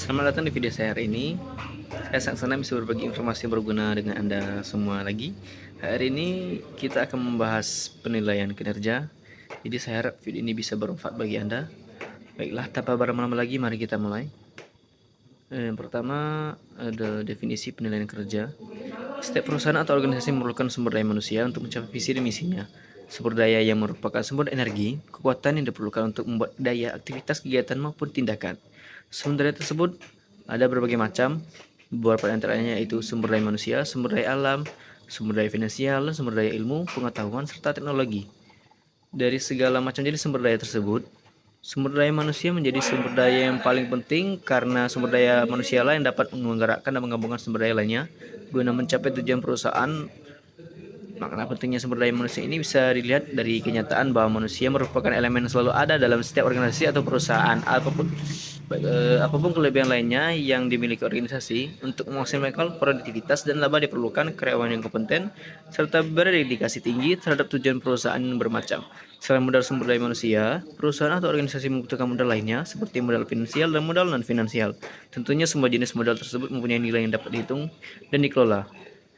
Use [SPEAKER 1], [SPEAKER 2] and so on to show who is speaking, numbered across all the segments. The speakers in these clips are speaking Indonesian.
[SPEAKER 1] Selamat datang di video saya hari ini. Saya sangat senang bisa berbagi informasi yang berguna dengan Anda semua lagi. Hari ini kita akan membahas penilaian kinerja. Jadi saya harap video ini bisa bermanfaat bagi Anda. Baiklah, tanpa berlama-lama lagi, mari kita mulai. Yang pertama ada definisi penilaian kerja. Setiap perusahaan atau organisasi memerlukan sumber daya manusia untuk mencapai visi dan misinya. Sumber daya yang merupakan sumber energi, kekuatan yang diperlukan untuk membuat daya, aktivitas, kegiatan maupun tindakan. Sumber daya tersebut ada berbagai macam, beberapa antaranya yaitu sumber daya manusia, sumber daya alam, sumber daya finansial, sumber daya ilmu, pengetahuan, serta teknologi. Dari segala macam jenis sumber daya tersebut, sumber daya manusia menjadi sumber daya yang paling penting karena sumber daya manusia lain dapat menggerakkan dan menggabungkan sumber daya lainnya guna mencapai tujuan perusahaan. Makna pentingnya sumber daya manusia ini bisa dilihat dari kenyataan bahwa manusia merupakan elemen yang selalu ada dalam setiap organisasi atau perusahaan. Apapun kelebihan lainnya yang dimiliki organisasi, untuk memaksimalkan produktivitas dan laba diperlukan karyawan yang kompeten serta berdedikasi tinggi terhadap tujuan perusahaan yang bermacam. Selain modal sumber daya manusia, perusahaan atau organisasi membutuhkan modal lainnya seperti modal finansial dan modal non-finansial. Tentunya semua jenis modal tersebut mempunyai nilai yang dapat dihitung dan dikelola.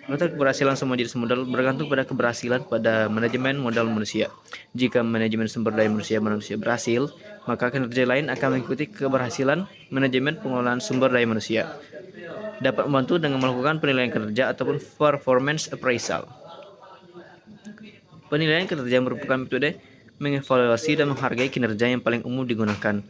[SPEAKER 1] Ternyata keberhasilan semua jenis modal bergantung pada keberhasilan pada manajemen modal manusia. Jika manajemen sumber daya manusia berhasil, maka kinerja lain akan mengikuti keberhasilan manajemen pengelolaan sumber daya manusia. Dapat membantu dengan melakukan penilaian kinerja ataupun performance appraisal. Penilaian kinerja merupakan metode mengevaluasi dan menghargai kinerja yang paling umum digunakan.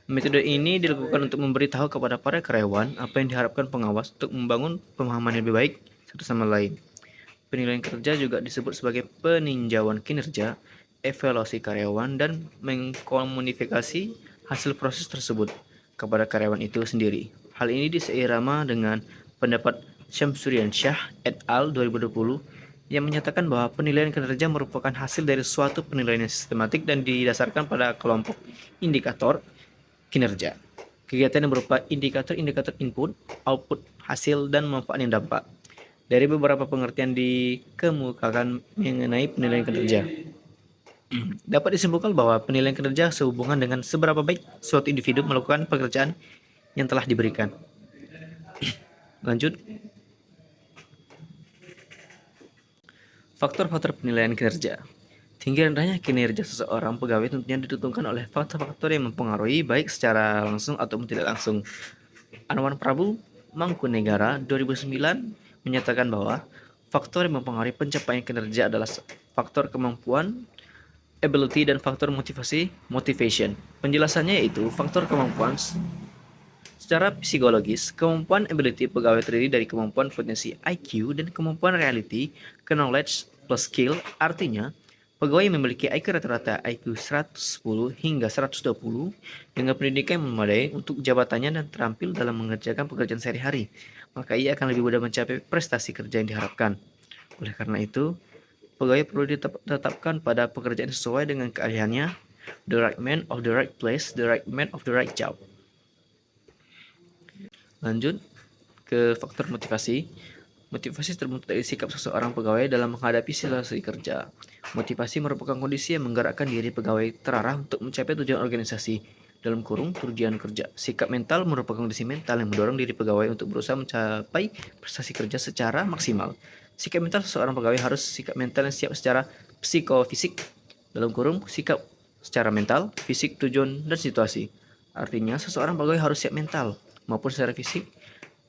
[SPEAKER 1] Metode ini dilakukan untuk memberitahu kepada para karyawan apa yang diharapkan pengawas untuk membangun pemahaman yang lebih baik satu sama lain. Penilaian kerja juga disebut sebagai peninjauan kinerja, evaluasi karyawan, dan mengkomunikasi hasil proses tersebut kepada karyawan itu sendiri. Hal ini diseirama dengan pendapat Syamsurian Shah et al. 2020 yang menyatakan bahwa penilaian kinerja merupakan hasil dari suatu penilaian yang sistematik dan didasarkan pada kelompok indikator kinerja. Kegiatan yang berupa indikator-indikator input, output, hasil, dan manfaat yang dampak. Dari beberapa pengertian dikemukakan mengenai penilaian kinerja, dapat disimpulkan bahwa penilaian kinerja sehubungan dengan seberapa baik suatu individu melakukan pekerjaan yang telah diberikan. Lanjut. Faktor-faktor penilaian kinerja. Tinggi rendahnya kinerja seseorang pegawai tentunya ditentukan oleh faktor-faktor yang mempengaruhi baik secara langsung ataupun tidak langsung. Anwar Prabu Mangkunegara 2009 menyatakan bahwa faktor yang mempengaruhi pencapaian kinerja adalah faktor kemampuan, ability, dan faktor motivasi, motivation. Penjelasannya yaitu faktor kemampuan. Secara psikologis, kemampuan ability pegawai terdiri dari kemampuan potensi IQ dan kemampuan reality, knowledge plus skill. Artinya, pegawai yang memiliki IQ rata-rata IQ 110 hingga 120 dengan pendidikan yang memadai untuk jabatannya dan terampil dalam mengerjakan pekerjaan sehari-hari, maka ia akan lebih mudah mencapai prestasi kerja yang diharapkan. Oleh karena itu, pegawai perlu ditetapkan pada pekerjaan sesuai dengan keahliannya, the right man of the right place, the right man of the right job. Lanjut ke faktor motivasi. Motivasi terbentuk dari sikap seseorang pegawai dalam menghadapi situasi kerja. Motivasi merupakan kondisi yang menggerakkan diri pegawai terarah untuk mencapai tujuan organisasi. Dalam kurung, tujuan kerja. Sikap mental merupakan kondisi mental yang mendorong diri pegawai untuk berusaha mencapai prestasi kerja secara maksimal. Sikap mental seseorang pegawai harus sikap mental yang siap secara psikofisik. Dalam kurung, sikap secara mental, fisik, tujuan, dan situasi. Artinya, seseorang pegawai harus siap mental maupun secara fisik,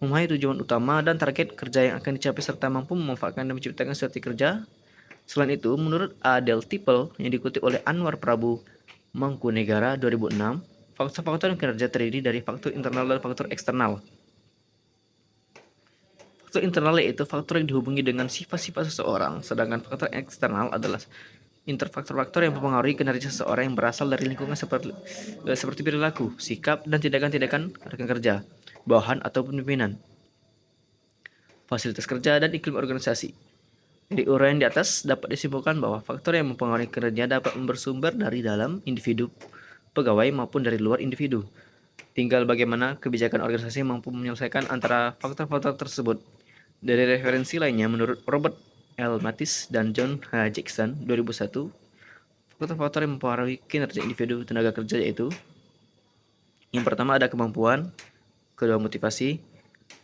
[SPEAKER 1] memahami tujuan utama dan target kerja yang akan dicapai serta mampu memanfaatkan dan menciptakan strategi kerja. Selain itu, menurut Adel Tipel yang dikutip oleh Anwar Prabu Mangkunegara 2006, faktor-faktor kinerja terdiri dari faktor internal dan faktor eksternal. Faktor internal yaitu faktor yang dihubungi dengan sifat-sifat seseorang, sedangkan faktor eksternal adalah interfaktor-faktor yang mempengaruhi kinerja seseorang yang berasal dari lingkungan seperti perilaku, sikap, dan tindakan-tindakan rekan kerja, bawahan ataupun pimpinan, fasilitas kerja, dan iklim organisasi. Dari uraian di atas dapat disimpulkan bahwa faktor yang mempengaruhi kinerja dapat bersumber dari dalam individu pegawai maupun dari luar individu. Tinggal bagaimana kebijakan organisasi mampu menyelesaikan antara faktor-faktor tersebut. Dari referensi lainnya, menurut Robert L. Mathis dan John H. Jackson 2001, faktor-faktor yang mempengaruhi kinerja individu tenaga kerja yaitu: yang pertama ada kemampuan, Kedua, motivasi,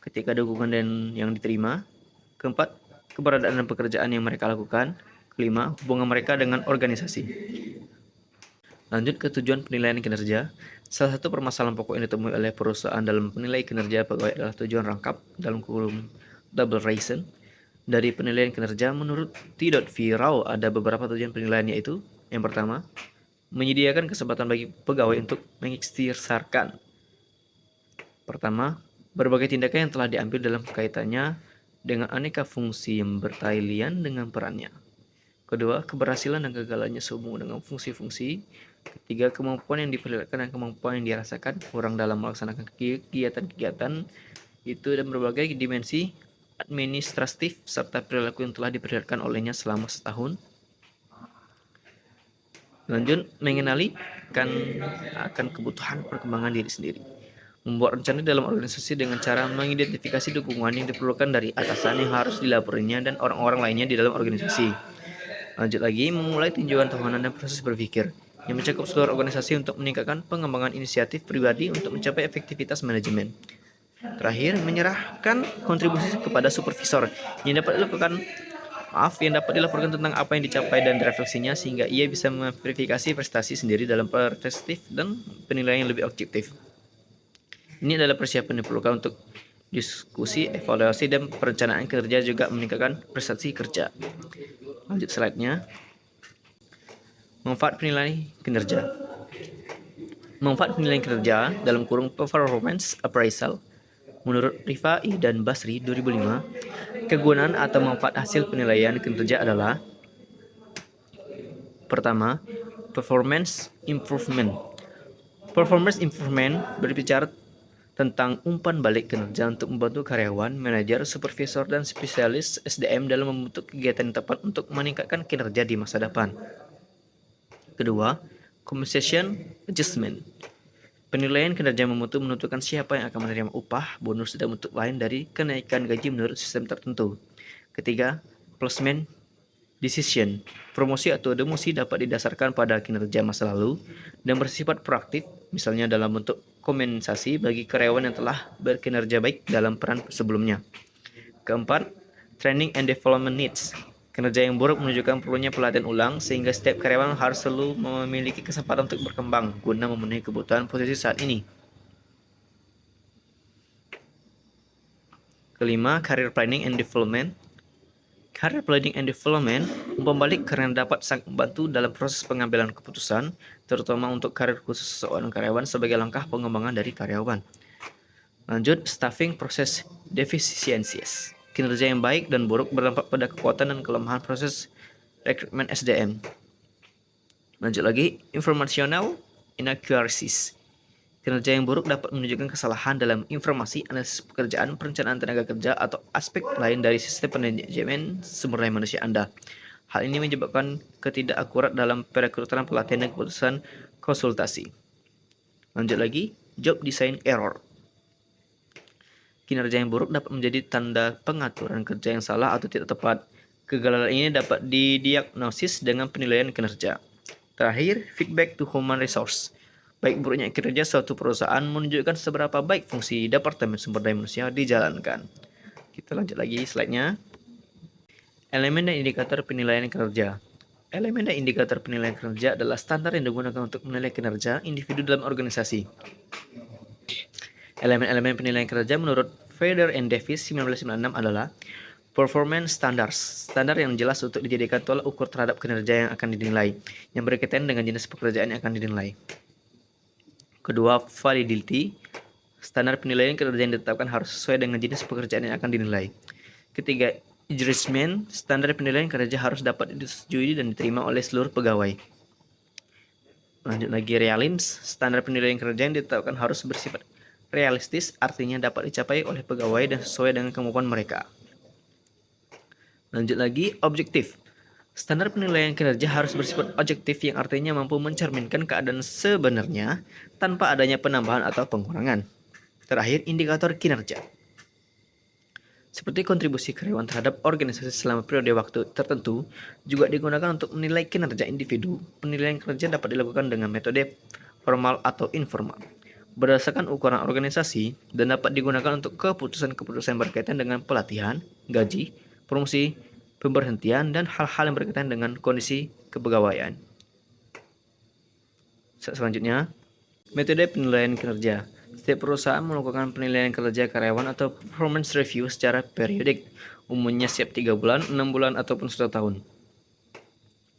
[SPEAKER 1] ketika dukungan dan yang diterima. Keempat, keberadaan dan pekerjaan yang mereka lakukan. Kelima, hubungan mereka dengan organisasi. Lanjut ke tujuan penilaian kinerja. Salah satu permasalahan pokok yang ditemui oleh perusahaan dalam menilai kinerja pegawai adalah tujuan rangkap dalam kurung double reason. Dari penilaian kinerja menurut T.V. Rao ada beberapa tujuan penilaian, yaitu yang pertama, menyediakan kesempatan bagi pegawai untuk mengikhtiarkan. Pertama, berbagai tindakan yang telah diambil dalam kaitannya dengan aneka fungsi yang bertalian dengan perannya. Kedua, keberhasilan dan kegagalannya sehubungan dengan fungsi-fungsi. Ketiga, kemampuan yang diperlihatkan dan kemampuan yang dirasakan kurang dalam melaksanakan kegiatan-kegiatan itu dan berbagai dimensi administratif serta perilaku yang telah diperlihatkan olehnya selama setahun. Lanjut, mengenali akan kebutuhan perkembangan diri sendiri. Membuat rencana dalam organisasi dengan cara mengidentifikasi dukungan yang diperlukan dari atasan yang harus dilaporinya dan orang-orang lainnya di dalam organisasi. Lanjut lagi, memulai tinjauan tahunan dan proses berpikir yang mencakup seluruh organisasi untuk meningkatkan pengembangan inisiatif pribadi untuk mencapai efektivitas manajemen. Terakhir, menyerahkan kontribusi kepada supervisor yang dapat dilaporkan tentang apa yang dicapai dan refleksinya sehingga ia bisa memverifikasi prestasi sendiri dalam perspektif dan penilaian yang lebih objektif. Ini adalah persiapan yang diperlukan untuk diskusi, evaluasi, dan perencanaan kerja juga meningkatkan prestasi kerja. Lanjut slide-nya. Manfaat penilaian kinerja. Manfaat penilaian kinerja dalam kurung performance appraisal. Menurut Rifai dan Basri 2005, kegunaan atau manfaat hasil penilaian kinerja adalah: pertama, performance improvement. Performance improvement berbicara tentang umpan balik kinerja untuk membantu karyawan, manajer, supervisor, dan spesialis SDM dalam membentuk kegiatan yang tepat untuk meningkatkan kinerja di masa depan. Kedua, compensation adjustment. Penilaian kinerja menentukan siapa yang akan menerima upah, bonus, dan bentuk lain dari kenaikan gaji menurut sistem tertentu. Ketiga, placement decision. Promosi atau demosi dapat didasarkan pada kinerja masa lalu dan bersifat proaktif, misalnya dalam bentuk kompensasi bagi karyawan yang telah berkinerja baik dalam peran sebelumnya. Keempat, training and development needs. Kinerja yang buruk menunjukkan perlunya pelatihan ulang sehingga setiap karyawan harus selalu memiliki kesempatan untuk berkembang guna memenuhi kebutuhan posisi saat ini. Kelima, career planning and development. Career planning and development umpan balik karena dapat sangat membantu dalam proses pengambilan keputusan, terutama untuk karir khusus seorang karyawan sebagai langkah pengembangan dari karyawan. Lanjut, staffing process deficiencies. Kinerja yang baik dan buruk berdampak pada kekuatan dan kelemahan proses rekrutmen SDM. Lanjut lagi, informational inaccuracies. Kinerja yang buruk dapat menunjukkan kesalahan dalam informasi, analisis pekerjaan, perencanaan tenaga kerja, atau aspek lain dari sistem manajemen sumber daya manusia Anda. Hal ini menyebabkan ketidakakurat dalam perekrutan, pelatihan, dan keputusan konsultasi. Lanjut lagi, job design error. Kinerja yang buruk dapat menjadi tanda pengaturan kerja yang salah atau tidak tepat. Kegagalan ini dapat didiagnosis dengan penilaian kinerja. Terakhir, feedback to human resource. Baik buruknya kinerja suatu perusahaan menunjukkan seberapa baik fungsi Departemen Sumber Daya Manusia dijalankan. Kita lanjut lagi slide-nya. Elemen dan indikator penilaian kinerja. Elemen dan indikator penilaian kinerja adalah standar yang digunakan untuk menilai kinerja individu dalam organisasi. Elemen-elemen penilaian kinerja menurut Feder and Davis 1996 adalah performance standards, standar yang jelas untuk dijadikan tolak ukur terhadap kinerja yang akan dinilai, yang berkaitan dengan jenis pekerjaan yang akan dinilai. Kedua, validity. Standar penilaian kinerja yang ditetapkan harus sesuai dengan jenis pekerjaan yang akan dinilai. Ketiga, judgment. Standar penilaian kinerja harus dapat disetujui dan diterima oleh seluruh pegawai. Lanjut lagi, realism. Standar penilaian kinerja yang ditetapkan harus bersifat realistis, artinya dapat dicapai oleh pegawai dan sesuai dengan kemampuan mereka. Lanjut lagi, objektif. Standar penilaian kinerja harus bersifat objektif yang artinya mampu mencerminkan keadaan sebenarnya tanpa adanya penambahan atau pengurangan. Terakhir, indikator kinerja. Seperti kontribusi karyawan terhadap organisasi selama periode waktu tertentu juga digunakan untuk menilai kinerja individu. Penilaian kinerja dapat dilakukan dengan metode formal atau informal. berdasarkan ukuran organisasi dan dapat digunakan untuk keputusan-keputusan berkaitan dengan pelatihan, gaji, promosi, pemberhentian, dan hal-hal yang berkaitan dengan kondisi kepegawaian. Selanjutnya, metode penilaian kinerja. Setiap perusahaan melakukan penilaian kinerja karyawan atau performance review secara periodik, umumnya setiap 3 bulan, 6 bulan, ataupun 1 tahun.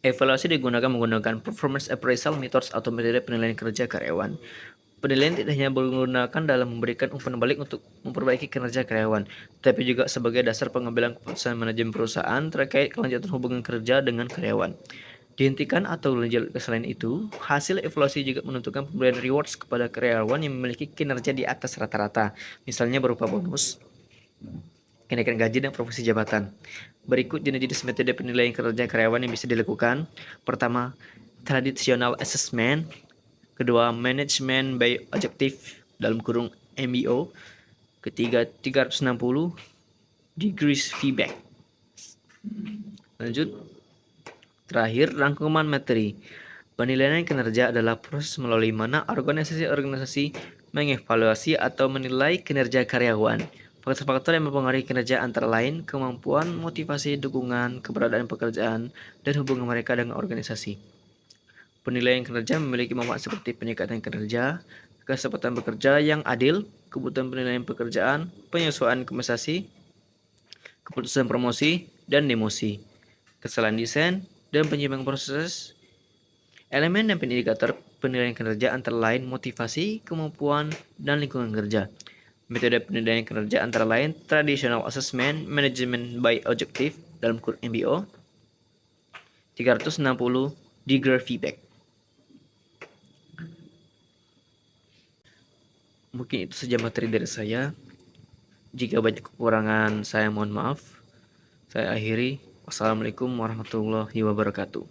[SPEAKER 1] Evaluasi digunakan menggunakan performance appraisal methods atau metode penilaian kerja karyawan. Penilaian tidak hanya menggunakan dalam memberikan umpan balik untuk memperbaiki kinerja karyawan, tapi juga sebagai dasar pengambilan keputusan manajemen perusahaan terkait kelanjutan hubungan kerja dengan karyawan. Dihentikan atau lanjut. Selain itu, hasil evaluasi juga menentukan pemberian rewards kepada karyawan yang memiliki kinerja di atas rata-rata, misalnya berupa bonus, kenaikan gaji, dan promosi jabatan. Berikut jenis-jenis metode penilaian kinerja karyawan yang bisa dilakukan. Pertama, traditional assessment. Kedua, management by objective dalam kurung MBO. Ketiga, 360 degrees feedback. Lanjut. Terakhir, rangkuman materi. Penilaian kinerja adalah proses melalui mana organisasi-organisasi mengevaluasi atau menilai kinerja karyawan. Faktor-faktor yang mempengaruhi kinerja antara lain kemampuan, motivasi, dukungan, keberadaan pekerjaan, dan hubungan mereka dengan organisasi. Penilaian kinerja memiliki manfaat seperti peningkatan kinerja, kesempatan bekerja yang adil, kebutuhan penilaian pekerjaan, penyesuaian kompensasi, keputusan promosi dan demosi, kesalahan desain, dan penyimpangan proses. Elemen dan indikator penilaian kinerja antara lain motivasi, kemampuan, dan lingkungan kerja. Metode penilaian kinerja antara lain traditional assessment, management by objective dalam kurung MBO, 360 degree feedback. Mungkin itu saja materi dari saya. Jika banyak kekurangan, saya mohon maaf. Saya akhiri. Wassalamualaikum warahmatullahi wabarakatuh.